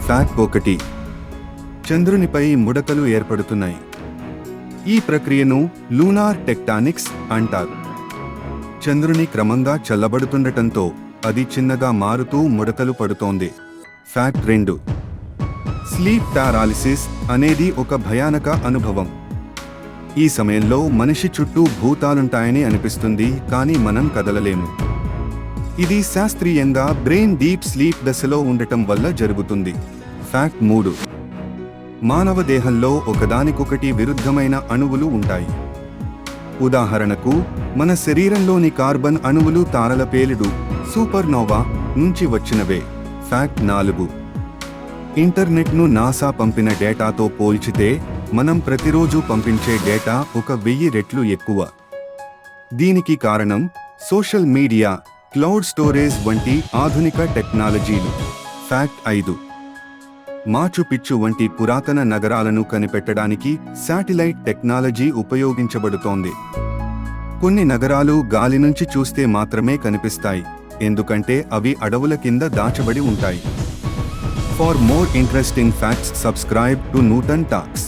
Fact 1. చంద్రునిపై ముడతలు ఏర్పడుతున్నాయి. ఈ ప్రక్రియను లూనార్ టెక్టానిక్స్ అంటారు. చంద్రుని క్రమంగా చల్లబడుతుండటంతో అది చిన్నగా మారుతూ ముడతలు పడుతోంది. ఫ్యాక్ట్ 2. స్లీప్ పారాలిసిస్ అనేది ఒక భయానక అనుభవం. ఈ సమయంలో మనిషి చుట్టూ భూతాలుంటాయని అనిపిస్తుంది, కానీ మనం కదలలేము. ఇది శాస్త్రీయంగా బ్రెయిన్ డీప్ స్లీప్ దశలో ఉండటం వల్ల జరుగుతుంది. ఫ్యాక్ట్ 3. మానవ దేహంలో ఒకదానికొకటి విరుద్ధమైన అణువులు ఉంటాయి. ఉదాహరణకు, మన శరీరంలోని కార్బన్ అణువులు తారల పేలుడు సూపర్నోవా నుంచి వచ్చినవే. ఫ్యాక్ట్ 4. ఇంటర్నెట్ను నాసా పంపిన డేటాతో పోల్చితే మనం ప్రతిరోజు పంపించే డేటా 1000 రెట్లు ఎక్కువ. దీనికి కారణం సోషల్ మీడియా, క్లౌడ్ స్టోరేజ్ వంటి ఆధునిక టెక్నాలజీలు. ఫ్యాక్ట్ 5. మాచు పిచ్చు వంటి పురాతన నగరాలను కనిపెట్టడానికి శాటిలైట్ టెక్నాలజీ ఉపయోగించబడుతోంది. కొన్ని నగరాలు గాలి నుంచి చూస్తే మాత్రమే కనిపిస్తాయి, ఎందుకంటే అవి అడవుల కింద దాచబడి ఉంటాయి. For more interesting facts, subscribe to Newton Talks.